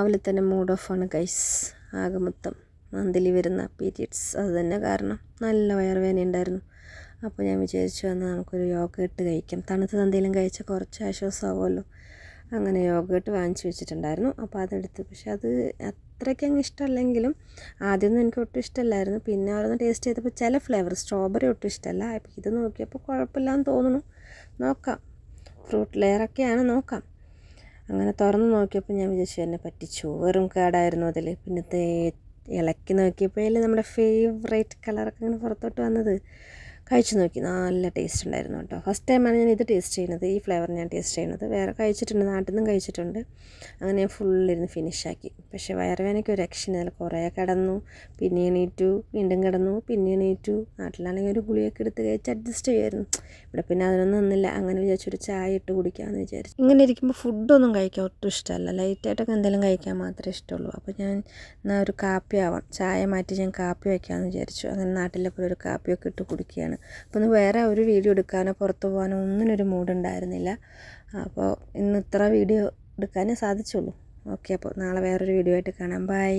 രാവിലെ തന്നെ മൂഡ് ഓഫാണ് ഗൈസ്. ആകെ മൊത്തം മന്ത്ലി വരുന്ന പീരിയഡ്സ് അത് തന്നെ കാരണം നല്ല വയറുവേദന ഉണ്ടായിരുന്നു. അപ്പോൾ ഞാൻ വിചാരിച്ചു എന്നാൽ നമുക്കൊരു യോഗട്ട് കഴിക്കാം, തണുത്തത് എന്തെങ്കിലും കഴിച്ചാൽ കുറച്ച് ആശ്വാസമാവുമല്ലോ. അങ്ങനെ യോഗട്ട് വാങ്ങിച്ചു വെച്ചിട്ടുണ്ടായിരുന്നു. അപ്പോൾ അതെടുത്ത്, പക്ഷെ അത് അത്രയ്ക്ക് അങ്ങ് ഇഷ്ടമല്ലെങ്കിലും ആദ്യമൊന്നും എനിക്ക് ഒട്ടും ഇഷ്ടമല്ലായിരുന്നു. പിന്നെ അവിടെ നിന്ന് ടേസ്റ്റ് ചെയ്തപ്പോൾ ചില ഫ്ലേവർ സ്ട്രോബെറി ഒട്ടും ഇഷ്ടമല്ല. അപ്പോൾ ഇത് നോക്കിയപ്പോൾ കുഴപ്പമില്ലാന്ന് തോന്നുന്നു. നോക്കാം, ഫ്രൂട്ട് ലെയറൊക്കെയാണ്, നോക്കാം. അങ്ങനെ തുറന്ന് നോക്കിയപ്പോൾ ഞാൻ വിചാരിച്ചു എന്നെ പറ്റിച്ചു, വെറും കേടായിരുന്നു അതിൽ. പിന്നെ ഇളക്കി നോക്കിയപ്പോഴല്ലേ നമ്മുടെ ഫേവറേറ്റ് കളറൊക്കെ ഇങ്ങനെ പുറത്തോട്ട് വന്നത്. കഴിച്ചു നോക്കി, നല്ല ടേസ്റ്റ് ഉണ്ടായിരുന്നു കേട്ടോ. ഫസ്റ്റ് ടൈമാണ് ഞാൻ ഇത് ടേസ്റ്റ് ചെയ്യുന്നത്, ഈ ഫ്ലേവർ ഞാൻ ടേസ്റ്റ് ചെയ്യുന്നത്. വേറെ കഴിച്ചിട്ടുണ്ട്, നാട്ടിൽ നിന്നും കഴിച്ചിട്ടുണ്ട്. അങ്ങനെ ഞാൻ ഫുള്ളിരുന്ന് ഫിനിഷാക്കി. പക്ഷേ വയറുവേദനയ്ക്ക് ഒരു രക്ഷയില്ല. കുറേ കിടന്നു, പിന്നെ എണീറ്റു, വീണ്ടും കിടന്നു, പിന്നെ എണീറ്റു. നാട്ടിലാണെങ്കിൽ ഒരു ഗുളിയൊക്കെ എടുത്ത് കഴിച്ച് അഡ്ജസ്റ്റ് ചെയ്യുമായിരുന്നു. ഇവിടെ പിന്നെ അതിനൊന്നും ഒന്നുമില്ല. അങ്ങനെ വിചാരിച്ചൊരു ചായ ഇട്ട് കുടിക്കാമെന്ന് വിചാരിച്ചു. ഇങ്ങനെ ഇരിക്കുമ്പോൾ ഫുഡൊന്നും കഴിക്കാൻ ഒട്ടും ഇഷ്ടമല്ല, ലൈറ്റായിട്ടൊക്കെ എന്തെങ്കിലും കഴിക്കാൻ മാത്രമേ ഇഷ്ടമുള്ളൂ. അപ്പോൾ ഞാൻ എന്നാൽ ഒരു കാപ്പി ആവാം, ചായ മാറ്റി ഞാൻ കാപ്പി വയ്ക്കാമെന്ന് വിചാരിച്ചു. അങ്ങനെ നാട്ടിലെപ്പോഴും ഒരു കാപ്പിയൊക്കെ ഇട്ട് കുടിക്കുകയാണ്. അപ്പോൾ ഒന്ന് വേറെ ഒരു വീഡിയോ എടുക്കാനോ പുറത്ത് പോകാനോ ഒന്നിനൊരു മൂഡുണ്ടായിരുന്നില്ല. അപ്പോൾ ഇന്ന് ഇത്ര വീഡിയോ എടുക്കാനേ സാധിച്ചുള്ളൂ. ഓക്കെ, അപ്പോൾ നാളെ വേറൊരു വീഡിയോ ആയിട്ട് കാണാം. ബൈ.